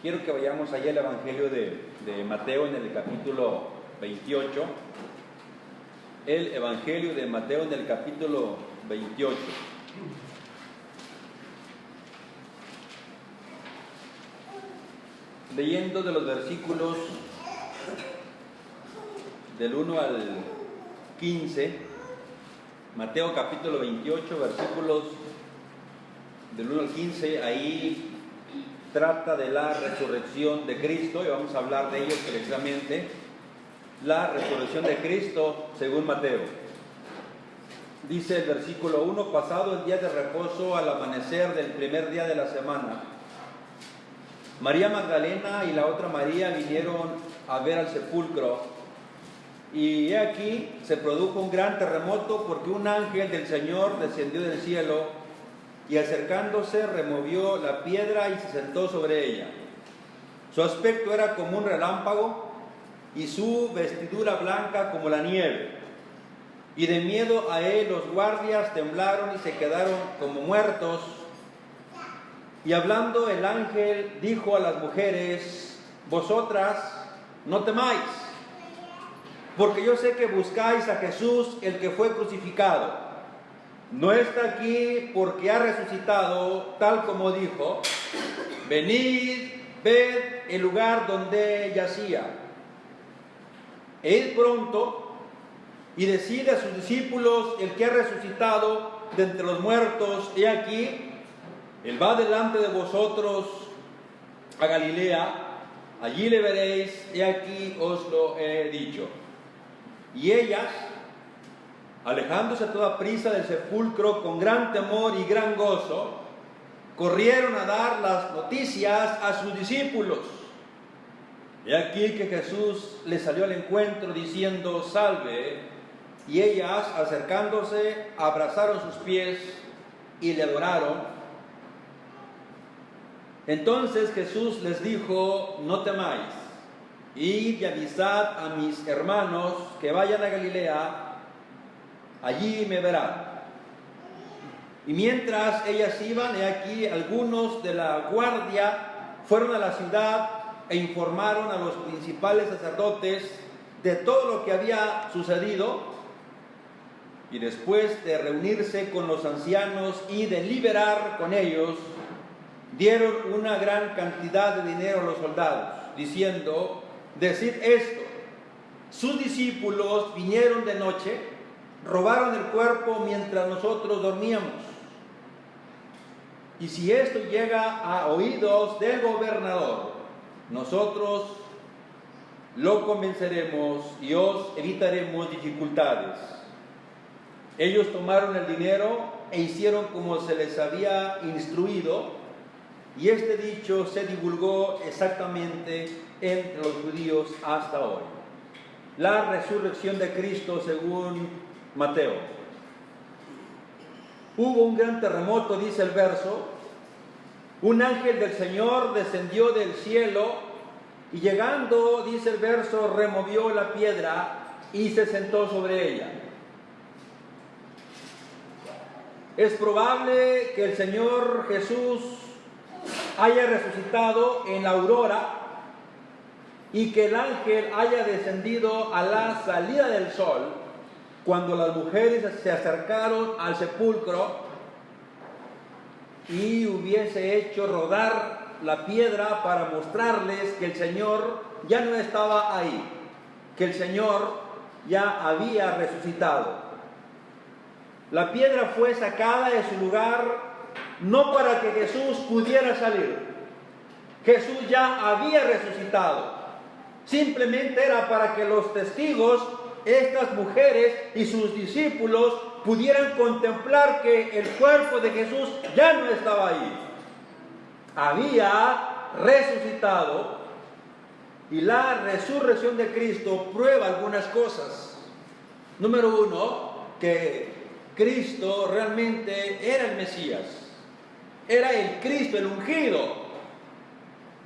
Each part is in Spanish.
Quiero que vayamos allá al Evangelio de Mateo en el capítulo 28. El Evangelio de Mateo en el capítulo 28. Leyendo de los versículos del 1 al 15, Mateo capítulo 28, versículos del 1 al 15, ahí trata de la resurrección de Cristo y vamos a hablar de ello precisamente, la resurrección de Cristo según Mateo. Dice el versículo 1, pasado el día de reposo al amanecer del primer día de la semana, María Magdalena y la otra María vinieron a ver al sepulcro y he aquí se produjo un gran terremoto porque un ángel del Señor descendió del cielo y acercándose removió la piedra y se sentó sobre ella. Su aspecto era como un relámpago y su vestidura blanca como la nieve. Y de miedo a él los guardias temblaron y se quedaron como muertos. Y hablando el ángel dijo a las mujeres: vosotras no temáis, porque yo sé que buscáis a Jesús, el que fue crucificado. No está aquí porque ha resucitado, tal como dijo. Venid, ved el lugar donde yacía. Id pronto y decid a sus discípulos: el que ha resucitado de entre los muertos, he aquí, él va delante de vosotros a Galilea, allí le veréis, he aquí os lo he dicho. Y ellas, alejándose a toda prisa del sepulcro con gran temor y gran gozo, corrieron a dar las noticias a sus discípulos. He aquí que Jesús les salió al encuentro diciendo: salve. Y ellas, acercándose, abrazaron sus pies y le adoraron. Entonces Jesús les dijo: no temáis, id y avisad a mis hermanos que vayan a Galilea, allí me verán. Y mientras ellas iban, he aquí algunos de la guardia fueron a la ciudad e informaron a los principales sacerdotes de todo lo que había sucedido. Y después de reunirse con los ancianos y deliberar con ellos, dieron una gran cantidad de dinero a los soldados, diciendo: decid esto, sus discípulos vinieron de noche, robaron el cuerpo mientras nosotros dormíamos. Y si esto llega a oídos del gobernador, nosotros lo convenceremos y os evitaremos dificultades. Ellos tomaron el dinero e hicieron como se les había instruido, y este dicho se divulgó exactamente entre los judíos hasta hoy. La resurrección de Cristo según Mateo. Hubo un gran terremoto, dice el verso. Un ángel del Señor descendió del cielo y llegando, dice el verso, removió la piedra y se sentó sobre ella. Es probable que el Señor Jesús haya resucitado en la aurora y que el ángel haya descendido a la salida del sol, cuando las mujeres se acercaron al sepulcro y hubiese hecho rodar la piedra para mostrarles que el Señor ya no estaba ahí, que el Señor ya había resucitado. La piedra fue sacada de su lugar no para que Jesús pudiera salir. Jesús ya había resucitado. Simplemente era para que los testigos, estas mujeres y sus discípulos, pudieran contemplar que el cuerpo de Jesús ya no estaba ahí. Había resucitado, y la resurrección de Cristo prueba algunas cosas. Número uno, que Cristo realmente era el Mesías, era el Cristo, el ungido.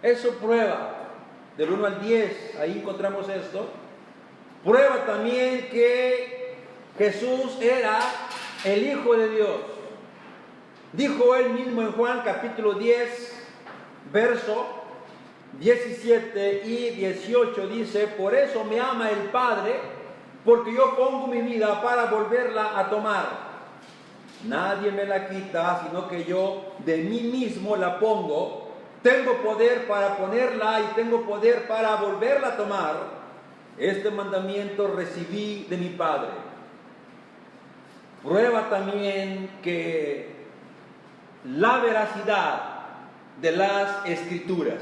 Eso prueba, del 1 al 10, ahí encontramos esto. Prueba también que Jesús era el Hijo de Dios. Dijo él mismo en Juan capítulo 10, verso 17 y 18 dice: por eso me ama el Padre, porque yo pongo mi vida para volverla a tomar. Nadie me la quita, sino que yo de mí mismo la pongo. Tengo poder para ponerla y tengo poder para volverla a tomar. Este mandamiento recibí de mi Padre. Prueba también que la veracidad de las Escrituras.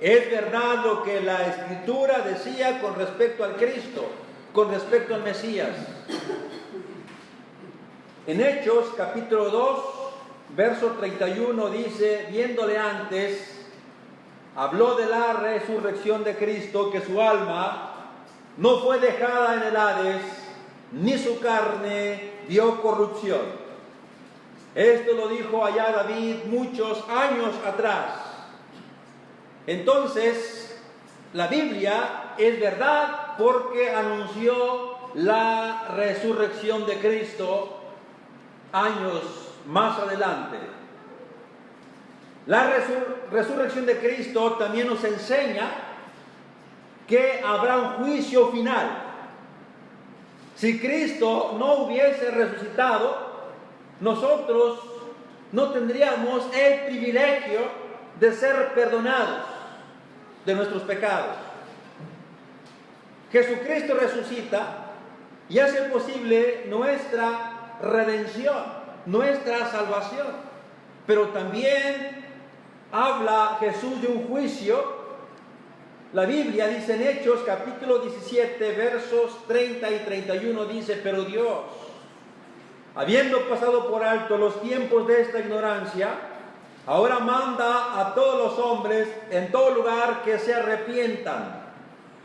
Es verdad lo que la Escritura decía con respecto al Cristo, con respecto al Mesías. En Hechos capítulo 2, verso 31 dice: viéndole antes, habló de la resurrección de Cristo, que su alma no fue dejada en el Hades, ni su carne vio corrupción. Esto lo dijo allá David muchos años atrás. Entonces, la Biblia es verdad porque anunció la resurrección de Cristo años más adelante. La resurrección de Cristo también nos enseña que habrá un juicio final. Si Cristo no hubiese resucitado, nosotros no tendríamos el privilegio de ser perdonados de nuestros pecados. Jesucristo resucita y hace posible nuestra redención, nuestra salvación. Pero también habla Jesús de un juicio. La Biblia dice en Hechos capítulo 17 versos 30 y 31 dice: pero Dios, habiendo pasado por alto los tiempos de esta ignorancia, ahora manda a todos los hombres en todo lugar que se arrepientan.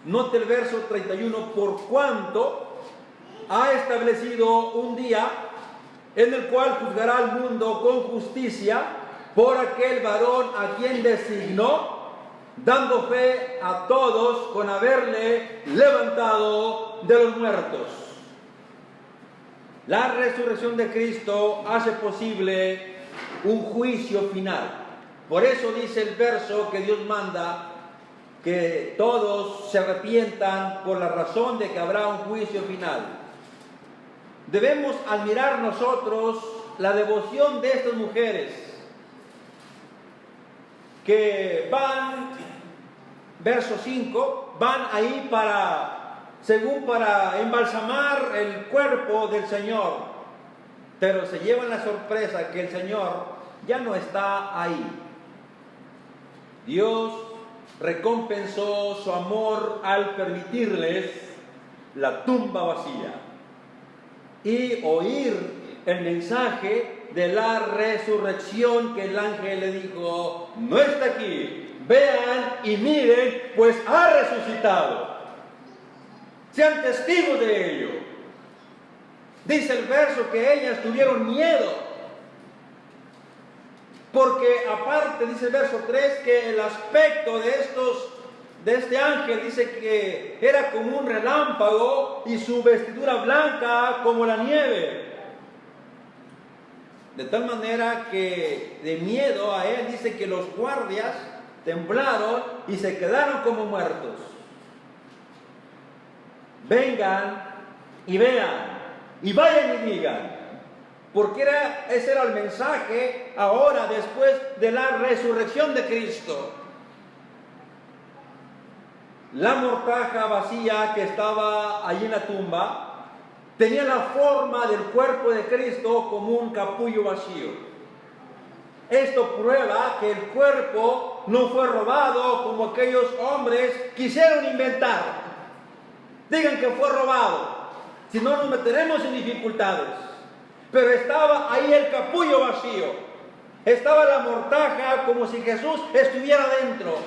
Note el verso 31: por cuanto ha establecido un día en el cual juzgará al mundo con justicia por aquel varón a quien designó, dando fe a todos con haberle levantado de los muertos. La resurrección de Cristo hace posible un juicio final. Por eso dice el verso que Dios manda que todos se arrepientan por la razón de que habrá un juicio final. Debemos admirar nosotros la devoción de estas mujeres que van, verso 5, van ahí para embalsamar el cuerpo del Señor, pero se llevan la sorpresa que el Señor ya no está ahí. Dios recompensó su amor al permitirles la tumba vacía y oír el mensaje de la resurrección, que el ángel le dijo: no está aquí, vean y miren, pues ha resucitado. Sean testigos de ello. Dice el verso que ellas tuvieron miedo, porque aparte dice el verso 3 que el aspecto de este ángel dice que era como un relámpago y su vestidura blanca como la nieve. De tal manera que de miedo a él dice que los guardias temblaron y se quedaron como muertos. Vengan y vean y vayan y digan, porque ese era el mensaje ahora después de la resurrección de Cristo. La mortaja vacía que estaba allí en la tumba tenía la forma del cuerpo de Cristo como un capullo vacío. Esto prueba que el cuerpo no fue robado como aquellos hombres quisieron inventar. Digan que fue robado, si no nos meteremos en dificultades. Pero estaba ahí el capullo vacío, estaba la mortaja como si Jesús estuviera dentro.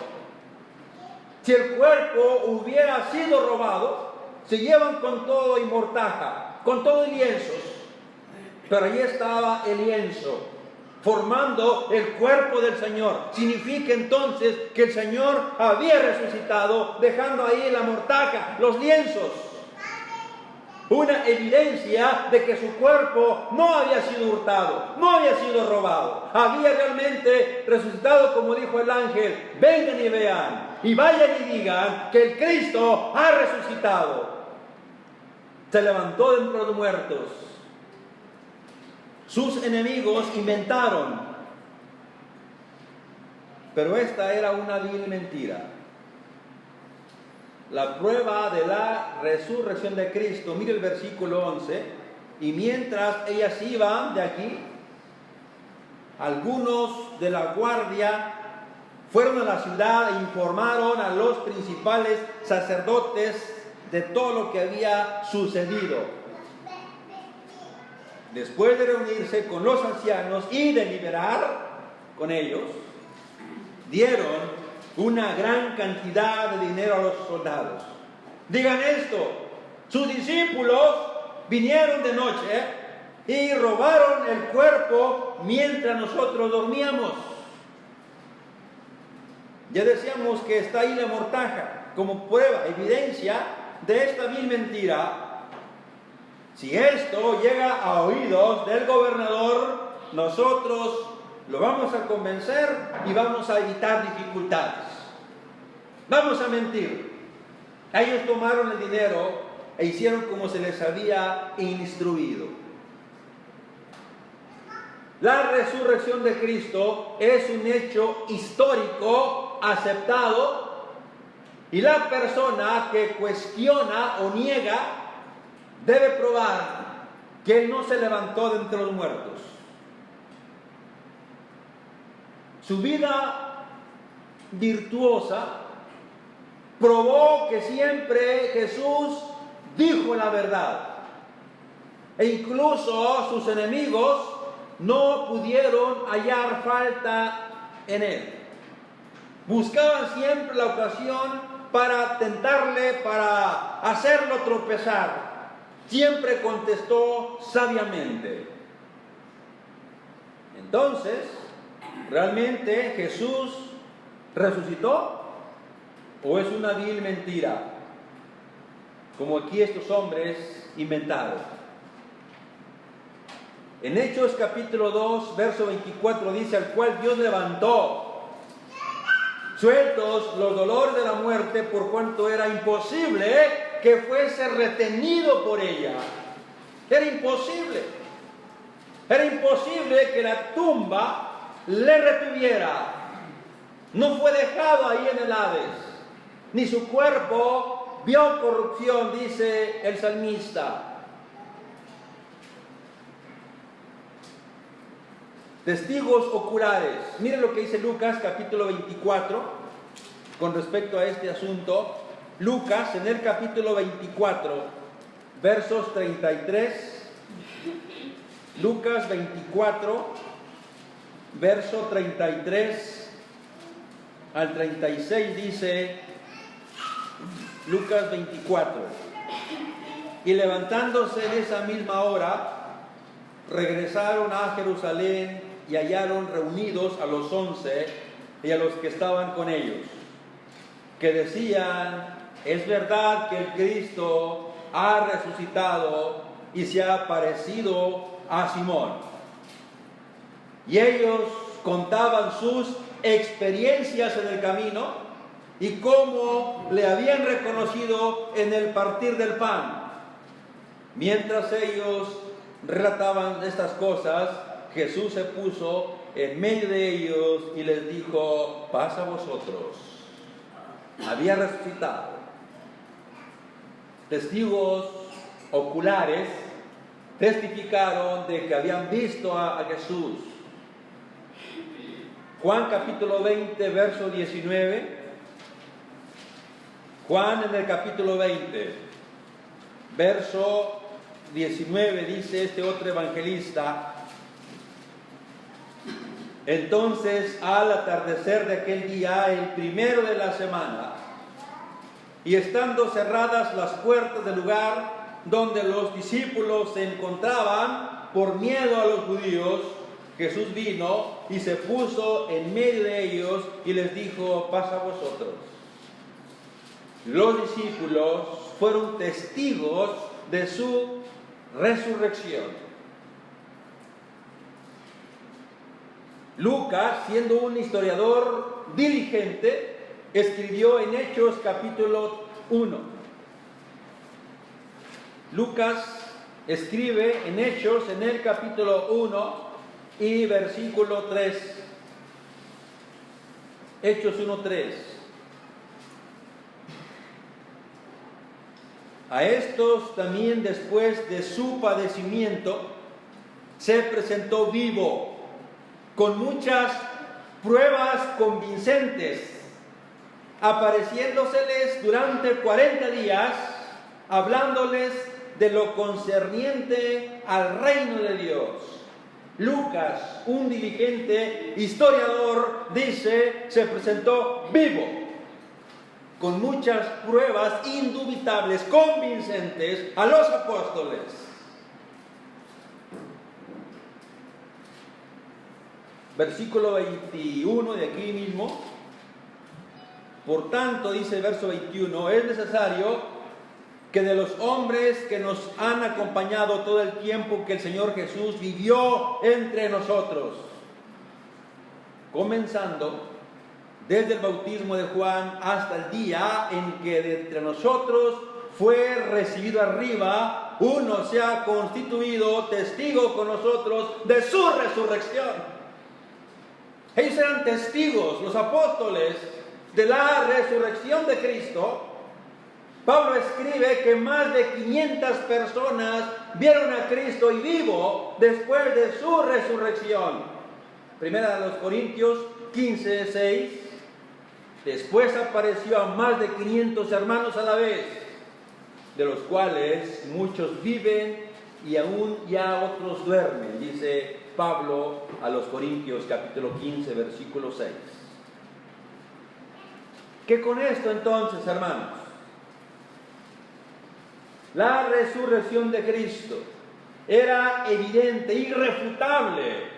Si el cuerpo hubiera sido robado, se llevan con todo y mortaja, con todo y lienzos. Pero ahí estaba el lienzo, formando el cuerpo del Señor. Significa entonces que el Señor había resucitado, dejando ahí la mortaja, los lienzos. una evidencia de que su cuerpo no había sido hurtado, no había sido robado, había realmente resucitado, como dijo el ángel. Vengan y vean, y vayan y digan que el Cristo ha resucitado. Se levantó de entre los muertos. Sus enemigos inventaron, pero esta era una vil mentira. La prueba de la resurrección de Cristo, mire el versículo 11, y mientras ellas iban de aquí, algunos de la guardia fueron a la ciudad e informaron a los principales sacerdotes de todo lo que había sucedido. Después de reunirse con los ancianos y deliberar con ellos, dieron una gran cantidad de dinero a los soldados. Digan esto: sus discípulos vinieron de noche y robaron el cuerpo mientras nosotros dormíamos. Ya decíamos que está ahí la mortaja como prueba, evidencia de esta vil mentira. Si esto llega a oídos del gobernador, nosotros lo vamos a convencer y vamos a evitar dificultades. Vamos a mentir. Ellos tomaron el dinero e hicieron como se les había instruido. La resurrección de Cristo es un hecho histórico aceptado, y la persona que cuestiona o niega debe probar que Él no se levantó de entre los muertos. Su vida virtuosa probó que siempre Jesús dijo la verdad, e incluso sus enemigos no pudieron hallar falta en Él. Buscaban siempre la ocasión para tentarle, para hacerlo tropezar. Siempre contestó sabiamente. Entonces, ¿realmente Jesús resucitó o es una vil mentira, como aquí estos hombres inventaron? En Hechos capítulo 2, verso 24 dice: al cual Dios levantó, sueltos los dolores de la muerte, por cuanto era imposible que fuese retenido por ella. Era imposible. Era imposible que la tumba le retuviera. No fue dejado ahí en el Hades, ni su cuerpo vio corrupción, dice el salmista. Testigos oculares. Miren lo que dice Lucas capítulo 24 con respecto a este asunto. Lucas en el capítulo 24, versos 33. Lucas 24, verso 33 al 36 dice Lucas 24: y levantándose en esa misma hora, regresaron a Jerusalén y hallaron reunidos a los 11 y a los que estaban con ellos, que decían: es verdad que el Cristo ha resucitado y se ha aparecido a Simón. Y ellos contaban sus experiencias en el camino y cómo le habían reconocido en el partir del pan. Mientras ellos relataban estas cosas, Jesús se puso en medio de ellos y les dijo: paz a vosotros. Había resucitado. Testigos oculares testificaron de que habían visto a Jesús. Juan capítulo 20, verso 19. Juan en el capítulo 20, verso 19, dice este otro evangelista: entonces al atardecer de aquel día, el primero de la semana, y estando cerradas las puertas del lugar donde los discípulos se encontraban por miedo a los judíos, Jesús vino y se puso en medio de ellos y les dijo: paz a vosotros. Los discípulos fueron testigos de su resurrección. Lucas, siendo un historiador diligente, escribió en Hechos capítulo 1. Lucas escribe en Hechos, en el capítulo 1 y versículo 3. Hechos 1:3. A estos también, después de su padecimiento, se presentó vivo, con muchas pruebas convincentes, apareciéndoseles durante 40 días, hablándoles de lo concerniente al reino de Dios. Lucas, un diligente historiador, dice, se presentó vivo, con muchas pruebas indubitables, convincentes a los apóstoles. Versículo 21 de aquí mismo. Por tanto, dice el verso 21, es necesario que de los hombres que nos han acompañado todo el tiempo que el Señor Jesús vivió entre nosotros, comenzando desde el bautismo de Juan hasta el día en que de entre nosotros fue recibido arriba, uno se ha constituido testigo con nosotros de su resurrección. Ellos eran testigos, los apóstoles, de la resurrección de Cristo. Pablo escribe que más de 500 personas vieron a Cristo y vivo después de su resurrección. Primera de los Corintios 15:6. Después apareció a más de 500 hermanos a la vez, de los cuales muchos viven y aún ya otros duermen, dice Pablo a los Corintios capítulo 15, versículo 6. ¿Qué con esto entonces, hermanos? La resurrección de Cristo era evidente, irrefutable,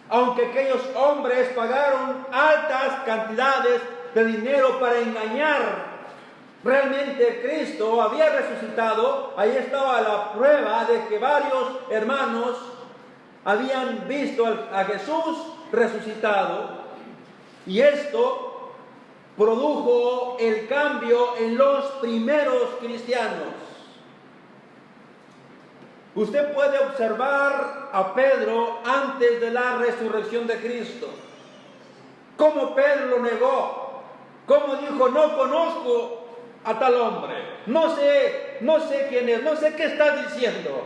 aunque aquellos hombres pagaron altas cantidades de dinero para engañar. Realmente Cristo había resucitado. Ahí estaba la prueba de que varios hermanos habían visto a Jesús resucitado, y esto produjo el cambio en los primeros cristianos. Usted puede observar a Pedro antes de la resurrección de Cristo. Cómo Pedro lo negó. Cómo dijo, no conozco a tal hombre. No sé quién es, no sé qué estás diciendo.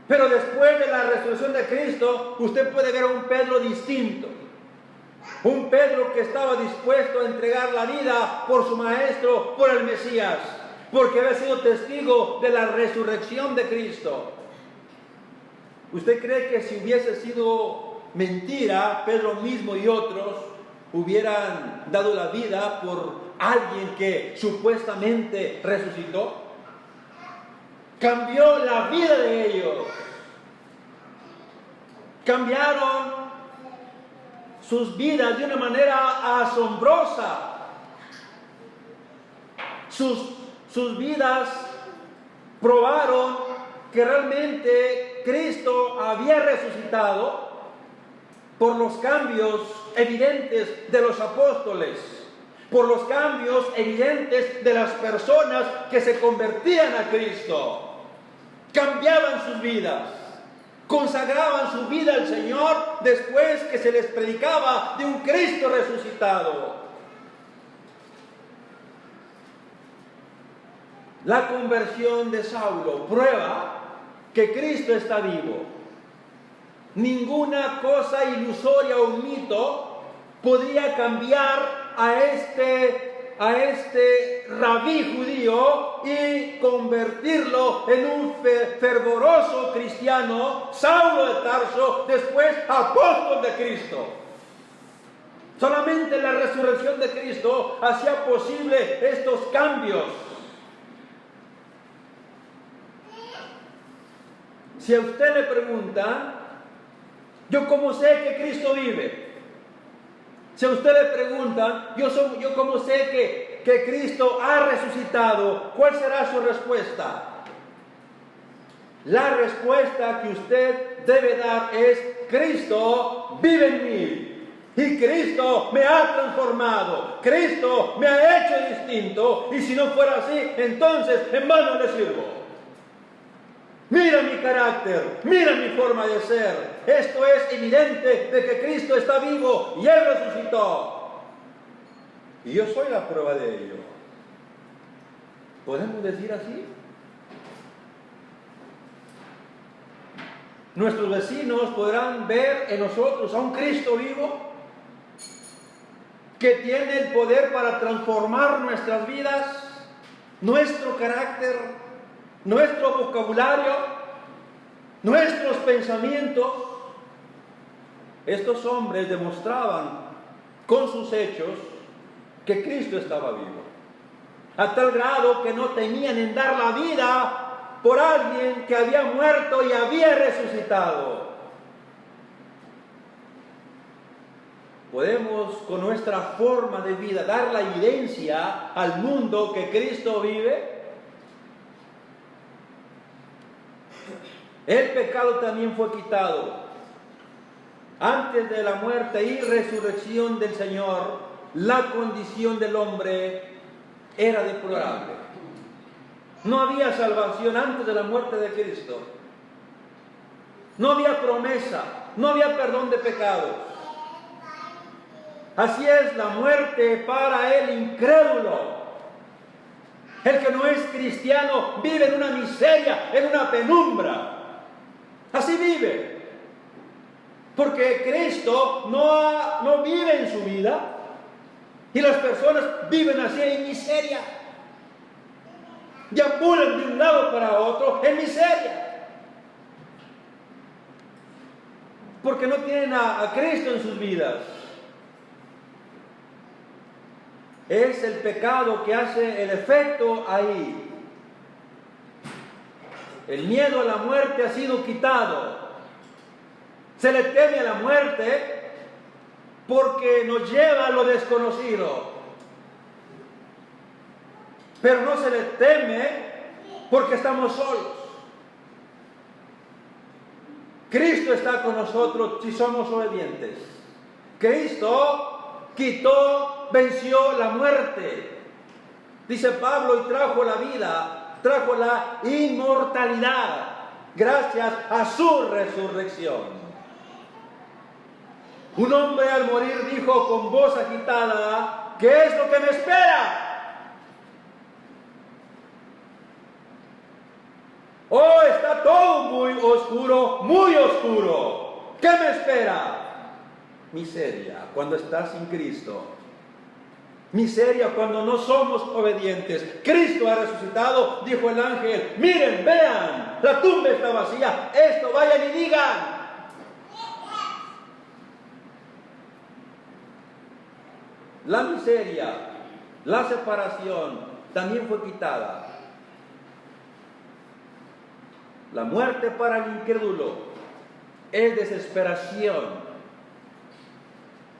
Pero después de la resurrección de Cristo, usted puede ver a un Pedro distinto. Un Pedro que estaba dispuesto a entregar la vida por su maestro, por el Mesías, porque había sido testigo de la resurrección de Cristo. ¿Usted cree que si hubiese sido mentira, Pedro mismo y otros hubieran dado la vida por alguien que supuestamente resucitó? Cambió la vida de ellos. Cambiaron sus vidas de una manera asombrosa. Sus vidas probaron que realmente Cristo había resucitado por los cambios evidentes de los apóstoles, por los cambios evidentes de las personas que se convertían a Cristo. Cambiaban sus vidas, consagraban su vida al Señor después que se les predicaba de un Cristo resucitado. La conversión de Saulo prueba que Cristo está vivo. Ninguna cosa ilusoria o un mito podría cambiar a este rabí judío y convertirlo en un fervoroso cristiano, Saulo de Tarso, después apóstol de Cristo. Solamente la resurrección de Cristo hacía posible estos cambios. Si a usted le pregunta, ¿yo cómo sé que Cristo vive? Si a usted le preguntan, ¿yo cómo sé que Cristo ha resucitado, ¿cuál será su respuesta? La respuesta que usted debe dar es: Cristo vive en mí. Y Cristo me ha transformado. Cristo me ha hecho distinto. Y si no fuera así, entonces en vano le sirvo. Mira mi carácter, mira mi forma de ser. Esto es evidente de que Cristo está vivo y Él resucitó. Y yo soy la prueba de ello. ¿Podemos decir así? Nuestros vecinos podrán ver en nosotros a un Cristo vivo que tiene el poder para transformar nuestras vidas, nuestro carácter, nuestro vocabulario, nuestros pensamientos. Estos hombres demostraban con sus hechos que Cristo estaba vivo, a tal grado que no temían en dar la vida por alguien que había muerto y había resucitado. Podemos con nuestra forma de vida dar la evidencia al mundo que Cristo vive. El pecado también fue quitado. Antes de la muerte y resurrección del Señor, la condición del hombre era deplorable. No había salvación antes de la muerte de Cristo. No había promesa, no había perdón de pecados. Así es la muerte para el incrédulo. El que no es cristiano vive en una miseria, en una penumbra. Así vive. Porque Cristo no vive en su vida. Y las personas viven así en miseria. Deambulan de un lado para otro en miseria. Porque no tienen a Cristo en sus vidas. Es el pecado que hace el efecto ahí. El miedo a la muerte ha sido quitado. Se le teme a la muerte porque nos lleva a lo desconocido. Pero no se le teme porque estamos solos. Cristo está con nosotros si somos obedientes. Cristo venció la muerte. Dice Pablo, y trajo la vida, trajo la inmortalidad, gracias a su resurrección. Un hombre al morir dijo con voz agitada: ¿qué es lo que me espera? Oh, está todo muy oscuro, muy oscuro. ¿Qué me espera? Miseria cuando estás sin Cristo. Miseria cuando no somos obedientes. Cristo ha resucitado, dijo el ángel. Miren, vean, la tumba está vacía. Esto vayan y digan. La miseria, la separación también fue quitada. La muerte para el incrédulo es desesperación,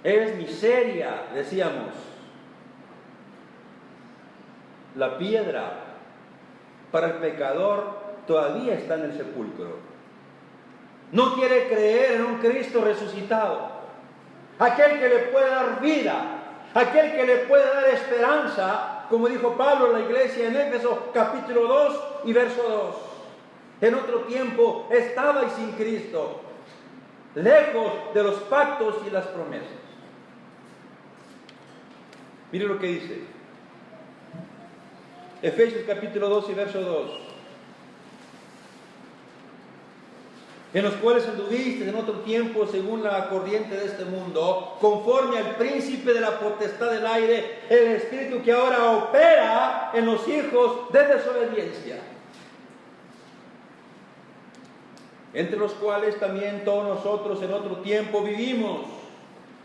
es miseria, decíamos. La piedra para el pecador todavía está en el sepulcro. No quiere creer en un Cristo resucitado, aquel que le puede dar vida, aquel que le puede dar esperanza, como dijo Pablo a la iglesia en Éfeso capítulo 2 y verso 2. En otro tiempo estabais sin Cristo, lejos de los pactos y las promesas. Mire lo que dice Efesios capítulo 2 y verso 2. En los cuales anduviste en otro tiempo según la corriente de este mundo, conforme al príncipe de la potestad del aire, el espíritu que ahora opera en los hijos de desobediencia, entre los cuales también todos nosotros en otro tiempo vivimos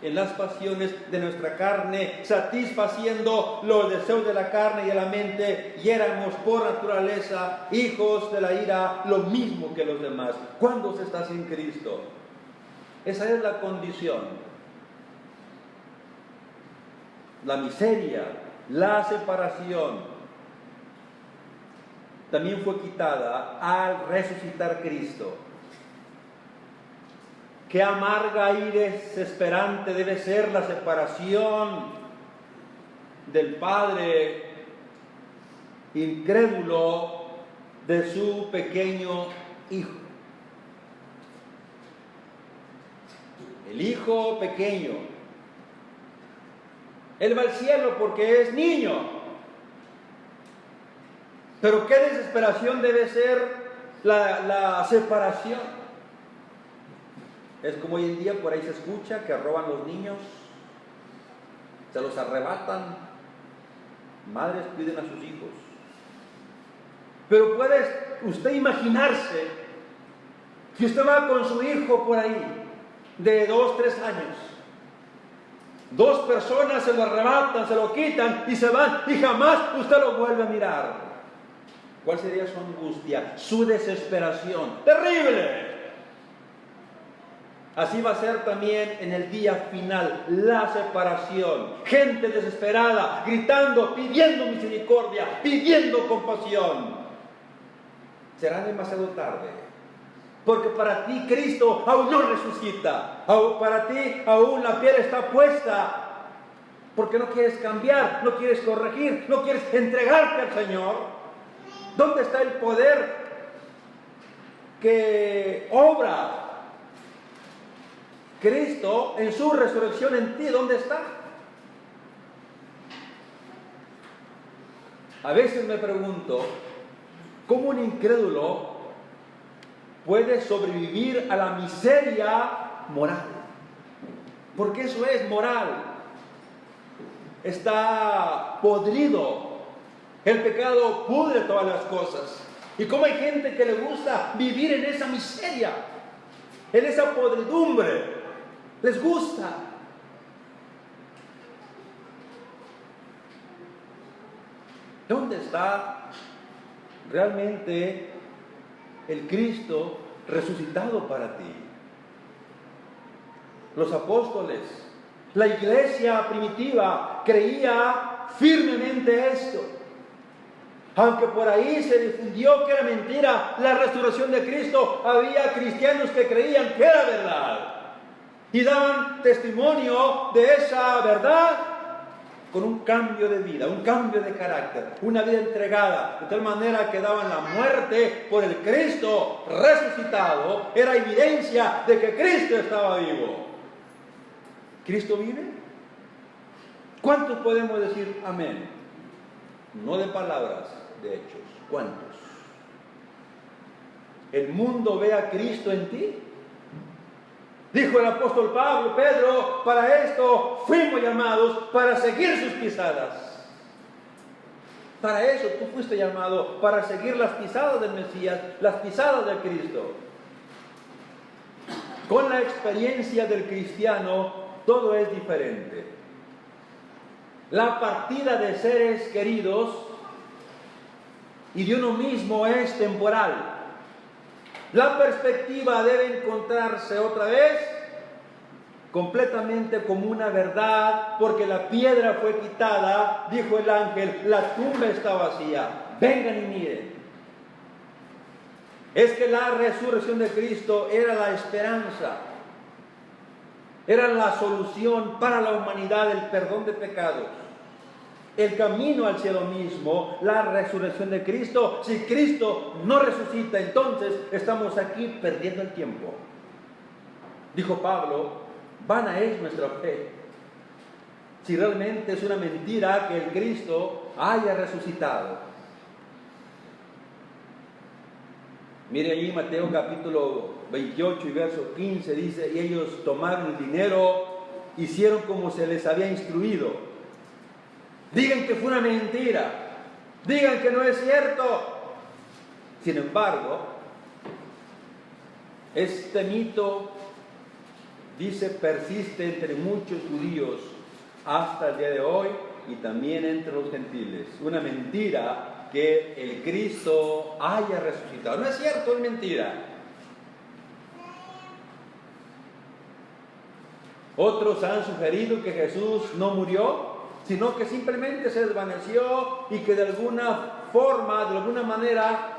en las pasiones de nuestra carne, satisfaciendo los deseos de la carne y de la mente, y éramos por naturaleza hijos de la ira, lo mismo que los demás. ¿Cuándo se está sin Cristo? Esa es la condición. La miseria la separación, también fue quitada al resucitar Cristo. Qué amarga y desesperante debe ser la separación del padre incrédulo de su pequeño hijo. El hijo pequeño, él va al cielo porque es niño. Pero qué desesperación debe ser la separación. Es como hoy en día por ahí se escucha que roban los niños, se los arrebatan, madres piden a sus hijos. Pero puede usted imaginarse que usted va con su hijo por ahí, de 2, 3 años. 2 personas se lo arrebatan, se lo quitan y se van y jamás usted lo vuelve a mirar. ¿Cuál sería su angustia, su desesperación? ¡Terrible! Así va a ser también en el día final, la separación. Gente desesperada, gritando, pidiendo misericordia, pidiendo compasión. Será demasiado tarde, porque para ti Cristo aún no resucita. Para ti aún la piel está puesta, porque no quieres cambiar, no quieres corregir, no quieres entregarte al Señor. ¿Dónde está el poder que obra Cristo en su resurrección en ti? ¿Dónde está? A veces me pregunto, ¿cómo un incrédulo puede sobrevivir a la miseria moral? Porque eso es moral. Está podrido. El pecado pudre todas las cosas. ¿Y cómo hay gente que le gusta vivir en esa miseria? En esa podredumbre. Les gusta. ¿Dónde está realmente el Cristo resucitado para ti? Los apóstoles, la iglesia primitiva creía firmemente esto. Aunque por ahí se difundió que era mentira la resurrección de Cristo, había cristianos que creían que era verdad. Y daban testimonio de esa verdad con un cambio de vida, un cambio de carácter, una vida entregada, de tal manera que daban la muerte por el Cristo resucitado. Era evidencia de que Cristo estaba vivo. ¿Cristo vive? ¿Cuántos podemos decir amén? No de palabras, de hechos. ¿Cuántos? ¿El mundo ve a Cristo en ti? Dijo el apóstol Pedro, para esto fuimos llamados, para seguir sus pisadas. Para eso tú fuiste llamado, para seguir las pisadas del Mesías, las pisadas de Cristo. Con la experiencia del cristiano, todo es diferente. La partida de seres queridos y de uno mismo es temporal. La perspectiva debe encontrarse otra vez completamente como una verdad, porque la piedra fue quitada, dijo el ángel, la tumba está vacía. Vengan y miren. Es que la resurrección de Cristo era la esperanza, era la solución para la humanidad, el perdón de pecados. El camino al cielo mismo, la resurrección de Cristo. Si Cristo no resucita, entonces estamos aquí perdiendo el tiempo. Dijo Pablo, vana es nuestra fe. Si realmente es una mentira que el Cristo haya resucitado. Mire allí Mateo capítulo 28 y verso 15 dice, y ellos tomaron el dinero, hicieron como se les había instruido. Digan que fue una mentira, digan que no es cierto. Sin embargo, este mito, dice, persiste entre muchos judíos hasta el día de hoy y también entre los gentiles. Una mentira que el Cristo haya resucitado. No es cierto, es mentira. Otros han sugerido que Jesús no murió. sino que simplemente se desvaneció y que de alguna forma, de alguna manera,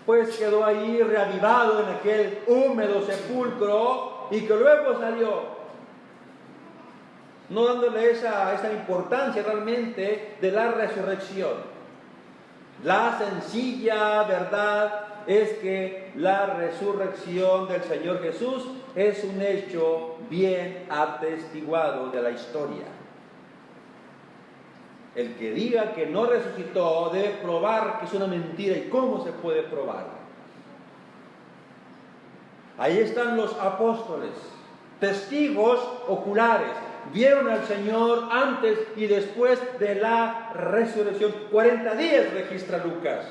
pues quedó ahí reavivado en aquel húmedo sepulcro y que luego salió, no dándole esa importancia realmente de la resurrección. La sencilla verdad es que la resurrección del Señor Jesús es un hecho bien atestiguado de la historia. El que diga que no resucitó debe probar que es una mentira. ¿Y cómo se puede probar? Ahí están los apóstoles, testigos oculares. Vieron al Señor antes y después de la resurrección. 40 días registra Lucas.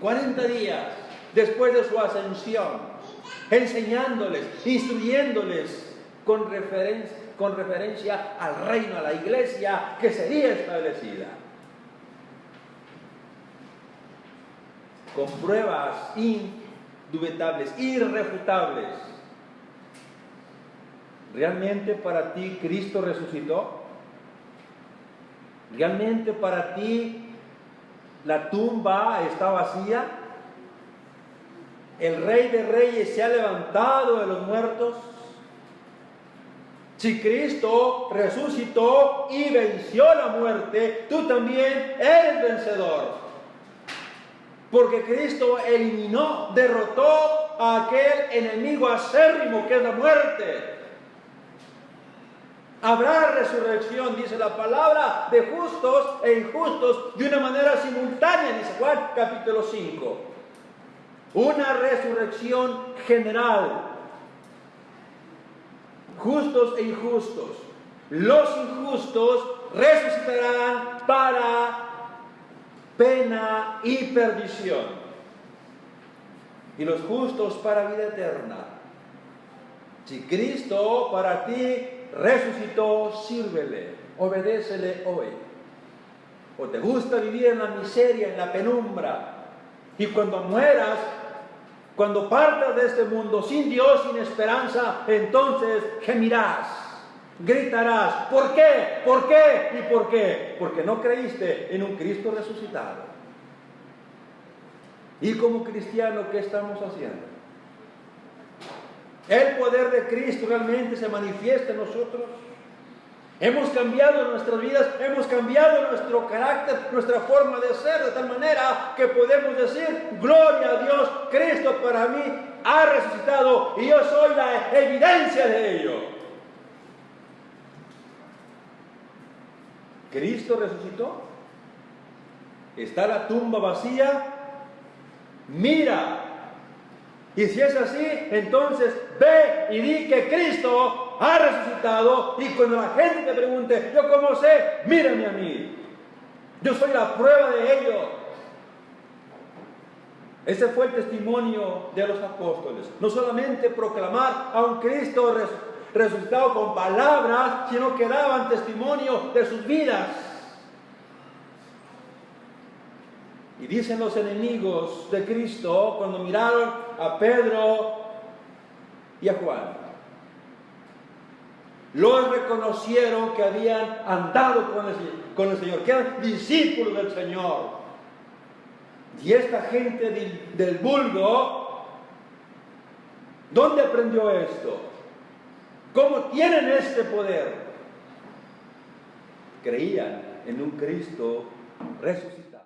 40 días después de su ascensión, enseñándoles, instruyéndoles con referencia al reino, a la iglesia que sería establecida. Con pruebas indubitables, irrefutables. ¿Realmente para ti Cristo resucitó? ¿Realmente para ti la tumba está vacía? ¿El Rey de Reyes se ha levantado de los muertos? Si Cristo resucitó y venció la muerte, tú también eres vencedor. Porque Cristo eliminó, derrotó a aquel enemigo acérrimo que es la muerte. Habrá resurrección, dice la palabra, de justos e injustos de una manera simultánea, dice Juan capítulo 5. Una resurrección general. Justos e injustos. Los injustos resucitarán para pena y perdición. Y los justos para vida eterna. Si Cristo para ti resucitó, sírvele, obedécele hoy. O te gusta vivir en la miseria, en la penumbra, y cuando mueras, cuando partas de este mundo sin Dios, sin esperanza, entonces gemirás, gritarás. ¿Por qué? ¿Por qué? ¿Y por qué? Porque no creíste en un Cristo resucitado. Y como cristiano, ¿qué estamos haciendo? El poder de Cristo realmente se manifiesta en nosotros. Hemos cambiado nuestras vidas, hemos cambiado nuestro carácter, nuestra forma de ser, de tal manera que podemos decir: gloria a Dios, Cristo para mí ha resucitado y yo soy la evidencia de ello. ¿Cristo resucitó? ¿Está la tumba vacía? Mira. Y si es así, entonces ve y di que Cristo ha resucitado. Y cuando la gente te pregunte: ¿yo cómo sé? Mírame a mí. Yo soy la prueba de ello. Ese fue el testimonio de los apóstoles. No solamente proclamar a un Cristo resucitado con palabras, sino que daban testimonio de sus vidas. Y dicen los enemigos de Cristo, cuando miraron a Pedro y a Juan, los reconocieron que habían andado con el Señor, que eran discípulos del Señor. Y esta gente del vulgo, ¿dónde aprendió esto? ¿Cómo tienen este poder? Creían en un Cristo resucitado.